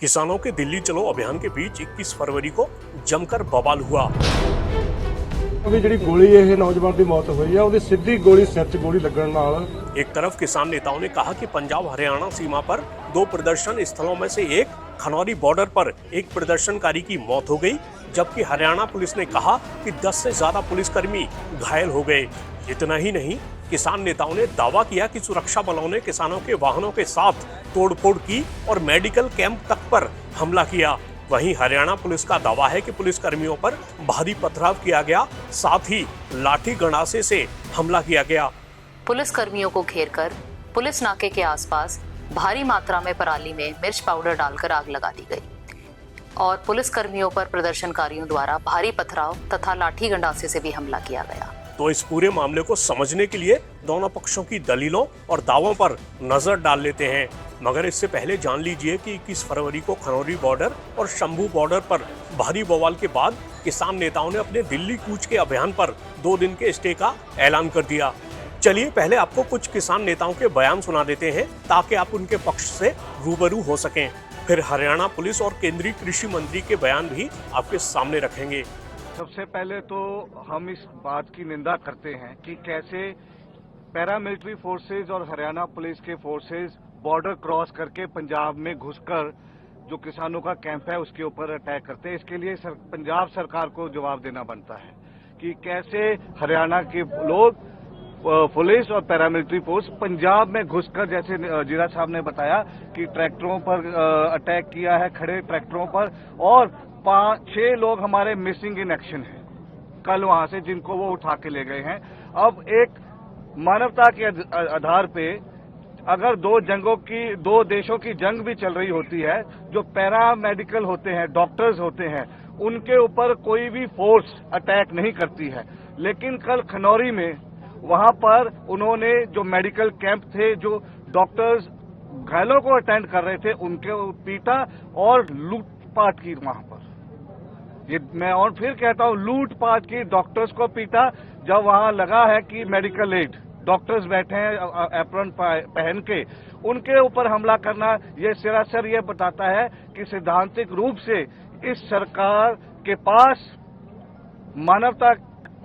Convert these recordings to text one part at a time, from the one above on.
किसानों के दिल्ली चलो अभियान के बीच 21 फरवरी को जमकर बवाल हुआ। अभी जी गोली ये नौजवान की मौत हुई है, उसकी सीधी गोली सिर च गोली लगन नाल एक तरफ किसान नेताओं ने कहा कि पंजाब हरियाणा सीमा पर 2 प्रदर्शन स्थलों में से एक खनौरी बॉर्डर पर एक प्रदर्शनकारी की मौत हो गई, जबकि हरियाणा पुलिस ने कहा कि 10 से ज्यादा पुलिसकर्मी घायल हो गए। इतना ही नहीं, किसान नेताओं ने दावा किया कि सुरक्षा बलों ने किसानों के वाहनों के साथ तोड़फोड़ की और मेडिकल कैंप तक पर हमला किया। वहीं हरियाणा पुलिस का दावा है कि पुलिस कर्मियों पर भारी पथराव किया गया, साथ ही लाठी गंडासे से हमला किया गया। पुलिस कर्मियों को घेरकर पुलिस नाके के आसपास भारी मात्रा में पराली में मिर्च पाउडर डालकर आग लगा दी गई और पुलिस कर्मियों पर प्रदर्शनकारियों द्वारा भारी पथराव तथा लाठी गंडासे से भी हमला किया गया। तो इस पूरे मामले को समझने के लिए दोनों पक्षों की दलीलों और दावों पर नजर डाल लेते हैं, मगर इससे पहले जान लीजिए कि 21 फरवरी को खनौरी बॉर्डर और शंभू बॉर्डर पर भारी बवाल के बाद किसान नेताओं ने अपने दिल्ली कूच के अभियान पर 2 दिन के स्टे का ऐलान कर दिया। चलिए पहले आपको कुछ किसान नेताओं के बयान सुना देते हैं ताकि आप उनके पक्ष से रूबरू हो सकें। फिर हरियाणा पुलिस और केंद्रीय कृषि मंत्री के बयान भी आपके सामने रखेंगे। सबसे पहले तो हम इस बात की निंदा करते हैं कि कैसे पैरामिलिट्री फोर्सेज और हरियाणा पुलिस के फोर्सेज बॉर्डर क्रॉस करके पंजाब में घुसकर जो किसानों का कैंप है उसके ऊपर अटैक करते हैं। इसके लिए पंजाब सरकार को जवाब देना बनता है कि कैसे हरियाणा के लोग पुलिस और पैरामिलिट्री फोर्स पंजाब में घुसकर, जैसे जीरा साहब ने बताया कि ट्रैक्टरों पर अटैक किया है, खड़े ट्रैक्टरों पर, और 5-6 लोग हमारे मिसिंग इन एक्शन हैं कल वहां से, जिनको वो उठा के ले गए हैं। अब एक मानवता के आधार पे अगर 2 देशों की जंग भी चल रही होती है, जो पैरा मेडिकल होते हैं, डॉक्टर्स होते हैं, उनके ऊपर कोई भी फोर्स अटैक नहीं करती है। लेकिन कल खनौरी में वहां पर उन्होंने जो मेडिकल कैंप थे, जो डॉक्टर्स घायलों को अटेंड कर रहे थे, उनके पीटा और लूटपाट की वहां पर। ये मैं और फिर कहता हूं, लूटपाट की, डॉक्टर्स को पीटा। जब वहां लगा है कि मेडिकल एड डॉक्टर्स बैठे हैं एप्रन पहन के, उनके ऊपर हमला करना, ये सरासर ये बताता है कि सैद्धांतिक रूप से इस सरकार के पास मानवता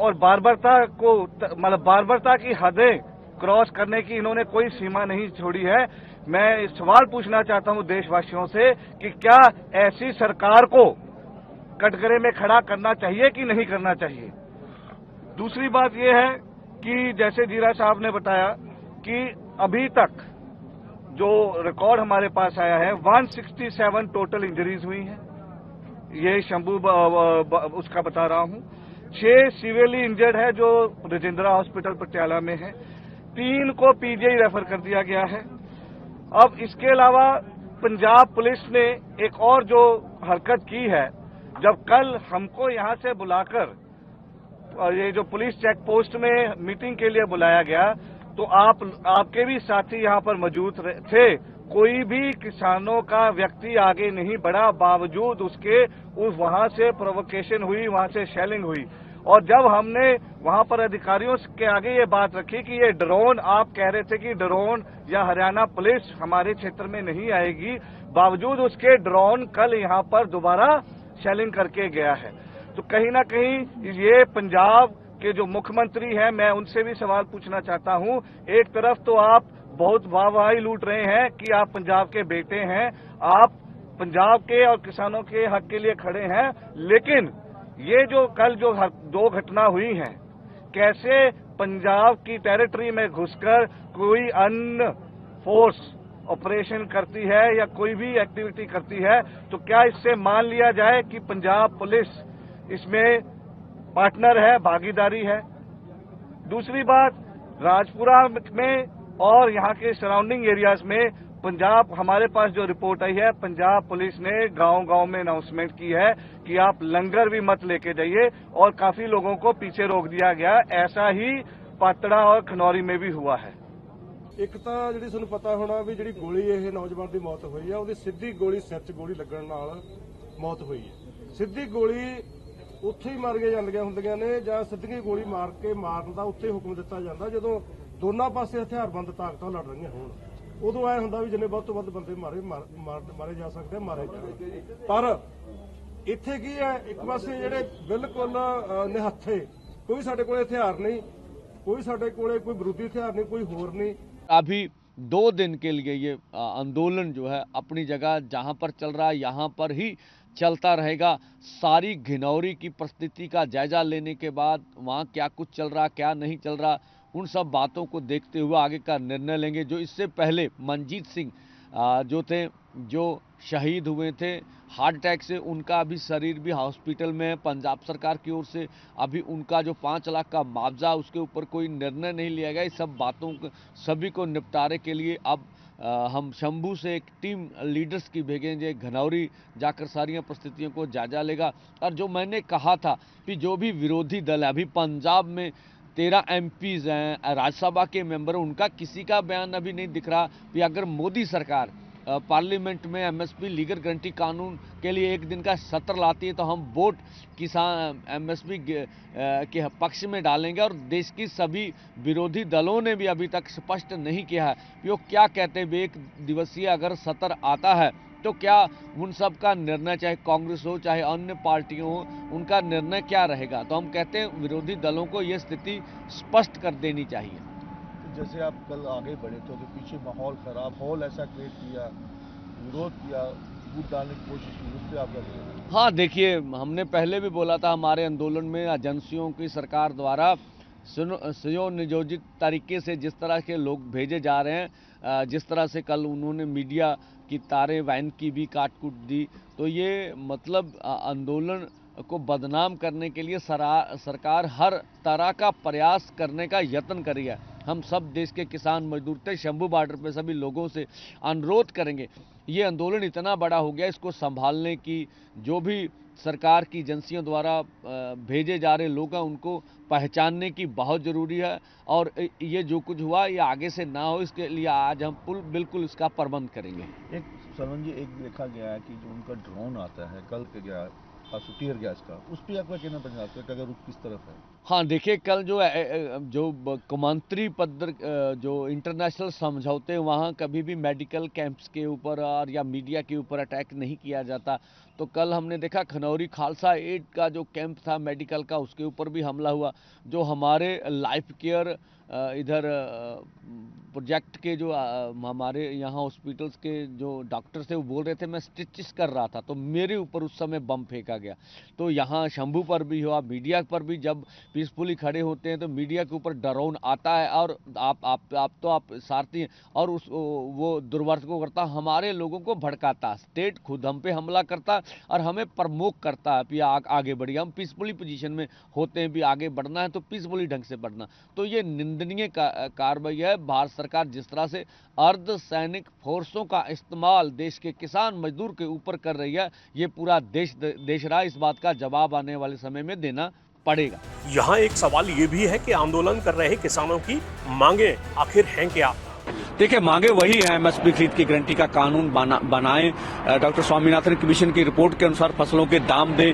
और बार्बरता को, मतलब बार्बरता की हदें क्रॉस करने की इन्होंने कोई सीमा नहीं छोड़ी है। मैं सवाल पूछना चाहता हूं देशवासियों से कि क्या ऐसी सरकार को कटघरे में खड़ा करना चाहिए कि नहीं करना चाहिए। दूसरी बात यह है कि जैसे जीरा साहब ने बताया कि अभी तक जो रिकॉर्ड हमारे पास आया है, 167 टोटल इंजरीज हुई हैं। ये शंभू उसका बता रहा हूं। 6 सीवियरली इंजर्ड है जो राजेंद्रा हॉस्पिटल पटियाला में है। 3 को पीजीआई रेफर कर दिया गया है। अब इसके अलावा पंजाब पुलिस ने एक और जो हरकत की है, जब कल हमको यहां से बुलाकर और ये जो पुलिस चेक पोस्ट में मीटिंग के लिए बुलाया गया, तो आपके भी साथी यहां पर मौजूद थे। कोई भी किसानों का व्यक्ति आगे नहीं बढ़ा, बावजूद उसके वहां से प्रोवोकेशन हुई, वहां से शेलिंग हुई। और जब हमने वहां पर अधिकारियों के आगे ये बात रखी कि ये ड्रोन, आप कह रहे थे कि ड्रोन या हरियाणा पुलिस हमारे क्षेत्र में नहीं आएगी, बावजूद उसके ड्रोन कल यहां पर दोबारा शेलिंग करके गया है। तो कहीं ना कहीं ये पंजाब के जो मुख्यमंत्री हैं, मैं उनसे भी सवाल पूछना चाहता हूं। एक तरफ तो आप बहुत वाहवाही लूट रहे हैं कि आप पंजाब के बेटे हैं, आप पंजाब के और किसानों के हक के लिए खड़े हैं, लेकिन ये जो कल जो 2 घटना हुई हैं, कैसे पंजाब की टेरिटरी में घुसकर कोई अन्य फोर्स ऑपरेशन करती है या कोई भी एक्टिविटी करती है, तो क्या इससे मान लिया जाए कि पंजाब पुलिस इसमें पार्टनर है, भागीदारी है। दूसरी बात, राजपुरा में और यहाँ के सराउंडिंग एरियाज में पंजाब, हमारे पास जो रिपोर्ट आई है, पंजाब पुलिस ने गांव-गांव में अनाउंसमेंट की है कि आप लंगर भी मत लेके जाइए, और काफी लोगों को पीछे रोक दिया गया। ऐसा ही पातड़ा और खनौरी में भी हुआ है। एक तो जी तुहानूं पता होना भी जी गोली ये नौजवान की मौत हुई है, उसकी सीधी गोली सिर च गोली लगन नाल मौत हुई है। सीधी गोली उत्थे ही मारिया जांदियां हुंदियां ने, जां सीधी गोली मार के मारन दा उत्थे हुक्म दिता जांदा जदों दोनों पासे हथियारबंद ताकतां लड़ रहीआं होण। ਉਦੋਂ ਐ ਹੁੰਦਾ ਵੀ ਜਿੰਨੇ ਵੱਧ ਤੋਂ ਵੱਧ ਬੰਦੇ ਮਾਰੇ ਜਾ ਸਕਦੇ ਆ, ਮਾਰੇ ਜਾਣ। ਪਰ ਇੱਥੇ ਕੀ ਹੈ, ਇੱਕ ਪਾਸੇ ਜਿਹੜੇ ਬਿਲਕੁਲ ਨਿਹੱਥੇ, ਕੋਈ ਸਾਡੇ ਕੋਲ ਹਥਿਆਰ नहीं, कोई साडे कोले कोई विरोधी हथियार नहीं, कोई होर नहीं। अभी 2 दिन के लिए ये आंदोलन जो है अपनी जगह जहां पर चल रहा है यहाँ पर ही चलता रहेगा। सारी घिनौरी की परिस्थिति का जायजा लेने के बाद वहाँ क्या कुछ चल रहा क्या नहीं चल रहा उन सब बातों को देखते हुए आगे का निर्णय लेंगे। जो इससे पहले मनजीत सिंह जो थे, जो शहीद हुए थे हार्ट अटैक से, उनका अभी शरीर भी हॉस्पिटल में है। पंजाब सरकार की ओर से अभी उनका जो 5 लाख का मुआवजा, उसके ऊपर कोई निर्णय नहीं लिया गया। इस सब बातों को सभी को निपटारे के लिए अब हम शंभू से एक टीम लीडर्स की भेजेंगे। घनौरी जाकर सारी परिस्थितियों को जायजा लेगा। और जो मैंने कहा था कि जो भी विरोधी दल है, अभी पंजाब में 13 MPs हैं, राज्यसभा के मेंबर, उनका किसी का बयान अभी नहीं दिख रहा कि अगर मोदी सरकार पार्लियामेंट में MSP लीगल गारंटी कानून के लिए एक दिन का सत्र लाती है तो हम वोट किसान MSP के पक्ष में डालेंगे। और देश की सभी विरोधी दलों ने भी अभी तक स्पष्ट नहीं किया है कि वो क्या कहते हैं। एक दिवसीय अगर सत्र आता है तो क्या उन सब का निर्णय, चाहे कांग्रेस हो चाहे अन्य पार्टियों हो, उनका निर्णय क्या रहेगा। तो हम कहते हैं विरोधी दलों को ये स्थिति स्पष्ट कर देनी चाहिए। जैसे आप कल आगे बढ़े तो पीछे माहौल खराब, माहौल ऐसा क्रिएट किया, विरोध किया, वोट डालने की कोशिश की, उस पर आप क्या करेंगे? हाँ देखिए, हमने पहले भी बोला था हमारे आंदोलन में एजेंसियों की सरकार द्वारा सुनियोजित तरीके से जिस तरह के लोग भेजे जा रहे हैं, जिस तरह से कल उन्होंने मीडिया की तारें वैन की भी काट कूट दी, तो ये मतलब आंदोलन को बदनाम करने के लिए सरकार हर तरह का प्रयास करने का यत्न करी है। हम सब देश के किसान मजदूर थे, शंभू बॉर्डर पे सभी लोगों से अनुरोध करेंगे, ये आंदोलन इतना बड़ा हो गया, इसको संभालने की जो भी सरकार की एजेंसियों द्वारा भेजे जा रहे लोग हैं उनको पहचानने की बहुत ज़रूरी है। और ये जो कुछ हुआ ये आगे से ना हो, इसके लिए आज हम बिल्कुल इसका प्रबंध करेंगे। एक सरवन जी, एक देखा गया है कि जो उनका ड्रोन आता है कल के गया टीयर गैस का, उस पर आपका कहना पंजाब का अगर रुख किस तरफ है? हाँ देखिए, कल जो कौमांतरी पद जो इंटरनेशनल समझौते, वहाँ कभी भी मेडिकल कैंप्स के ऊपर और या मीडिया के ऊपर अटैक नहीं किया जाता। तो कल हमने देखा खनौरी खालसा एड का जो कैंप था मेडिकल का, उसके ऊपर भी हमला हुआ। जो हमारे लाइफ केयर इधर प्रोजेक्ट के जो हमारे यहाँ हॉस्पिटल्स के जो डॉक्टर्स थे वो बोल रहे थे मैं स्टिचेस कर रहा था, तो मेरे ऊपर उस समय बम फेंका गया। तो यहाँ शंभू पर भी हुआ, मीडिया पर भी जब पीसफुली खड़े होते हैं तो मीडिया के ऊपर ड्रोन आता है और आप सारथी हैं और वो दुर्वर्त को करता, हमारे लोगों को भड़काता, स्टेट खुद हम पे हमला करता और हमें प्रमोक करता है कि आगे बढ़िए। हम पीसफुली पोजीशन में होते हैं, भी आगे बढ़ना है तो पीसफुली ढंग से बढ़ना। तो ये निंदनीय कार्रवाई है। भारत सरकार जिस तरह से अर्धसैनिक फोर्सों का इस्तेमाल देश के किसान मजदूर के ऊपर कर रही है, ये पूरा देश रहा, इस बात का जवाब आने वाले समय में देना पड़ेगा। यहाँ एक सवाल ये भी है कि आंदोलन कर रहे किसानों की मांगे आखिर हैं क्या? देखिए, मांगे वही है, MSP खरीद की गारंटी का कानून बनाएं, डॉक्टर स्वामीनाथन कमीशन की रिपोर्ट के अनुसार फसलों के दाम दें,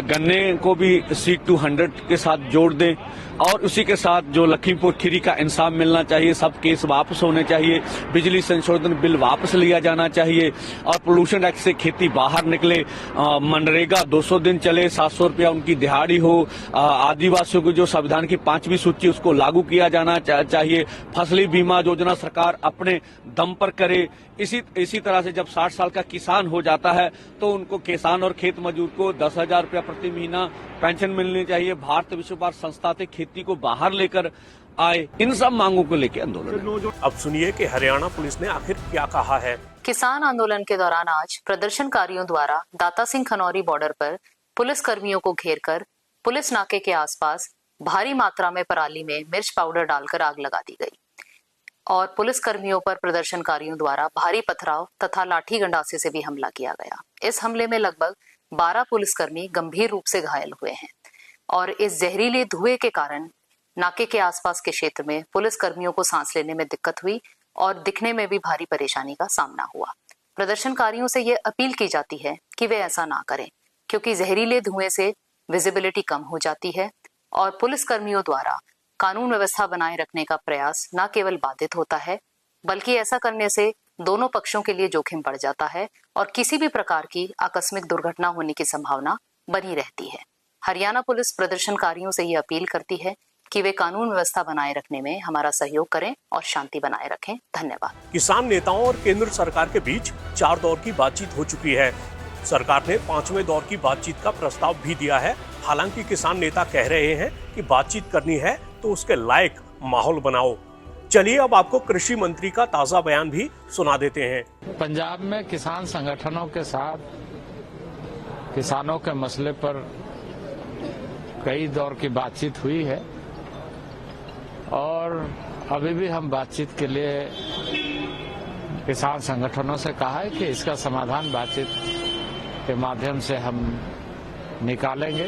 गन्ने को भी सीक टू 100 के साथ जोड़ दें और उसी के साथ जो लखीमपुर खीरी का इंसाफ मिलना चाहिए, सब केस वापस होने चाहिए, बिजली संशोधन बिल वापस लिया जाना चाहिए और पोल्यूशन एक्ट से खेती बाहर निकले, मनरेगा 200 दिन चले, 700 रुपया उनकी दिहाड़ी हो, आदिवासियों की जो संविधान की 5वीं सूची उसको लागू किया जाना चाहिए, फसली बीमा योजना सरकार अपने दम पर करे। इसी तरह से जब 60 साल का किसान हो जाता है तो उनको किसान और खेत मजदूर को 10,000 रुपया प्रति महीना पेंशन मिलनी चाहिए। भारत विश्व व्यापार संस्था से खेती को बाहर लेकर आए। इन सब मांगों को लेकर आंदोलन। अब सुनिए कि हरियाणा पुलिस ने आखिर क्या कहा है। किसान आंदोलन के दौरान आज प्रदर्शनकारियों द्वारा दाता सिंह खनौरी बॉर्डर पर पुलिस कर्मियों को घेर कर पुलिस नाके के आसपास भारी मात्रा में पराली में मिर्च पाउडर डालकर आग लगा दी गई और पुलिस कर्मियों पर प्रदर्शनकारियों द्वारा भारी पथराव तथा लाठी गंडासे से भी हमला किया गया। इस हमले में लगभग 12 पुलिसकर्मी गंभीर रूप से घायल हुए हैं और इस जहरीले धुएं के कारण नाके के आसपास के क्षेत्र में पुलिस कर्मियों को सांस लेने में दिक्कत हुई और दिखने में भी भारी परेशानी का सामना हुआ। प्रदर्शनकारियों से यह अपील की जाती है कि वे ऐसा ना करें, क्योंकि जहरीले धुएं से विजिबिलिटी कम हो जाती है और पुलिस कर्मियों द्वारा कानून व्यवस्था बनाए रखने का प्रयास न केवल बाधित होता है बल्कि ऐसा करने से दोनों पक्षों के लिए जोखिम बढ़ जाता है और किसी भी प्रकार की आकस्मिक दुर्घटना होने की संभावना बनी रहती है। हरियाणा पुलिस प्रदर्शनकारियों से ये अपील करती है कि वे कानून व्यवस्था बनाए रखने में हमारा सहयोग करें और शांति बनाए रखें। धन्यवाद। किसान नेताओं और केंद्र सरकार के बीच 4 दौर की बातचीत हो चुकी है। सरकार ने 5वें दौर की बातचीत का प्रस्ताव भी दिया है। हालांकि किसान नेता कह रहे हैं कि बातचीत करनी है तो उसके लायक माहौल बनाओ। चलिए अब आपको कृषि मंत्री का ताजा बयान भी सुना देते हैं। पंजाब में किसान संगठनों के साथ किसानों के मसले पर कई दौर की बातचीत हुई है और अभी भी हम बातचीत के लिए किसान संगठनों से कहा है कि इसका समाधान बातचीत के माध्यम से हम निकालेंगे,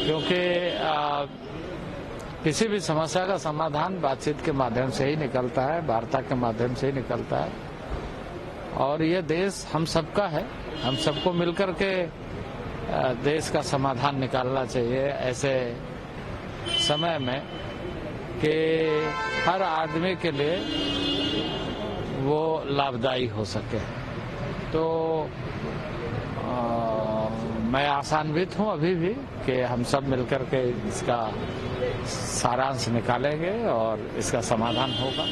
क्योंकि किसी भी समस्या का समाधान बातचीत के माध्यम से ही निकलता है, वार्ता के माध्यम से ही निकलता है। और ये देश हम सबका है, हम सबको मिलकर के देश का समाधान निकालना चाहिए ऐसे समय में कि हर आदमी के लिए वो लाभदायी हो सके। तो मैं आशान्वित हूँ अभी भी कि हम सब मिलकर के इसका सारांश निकालेंगे और इसका समाधान होगा।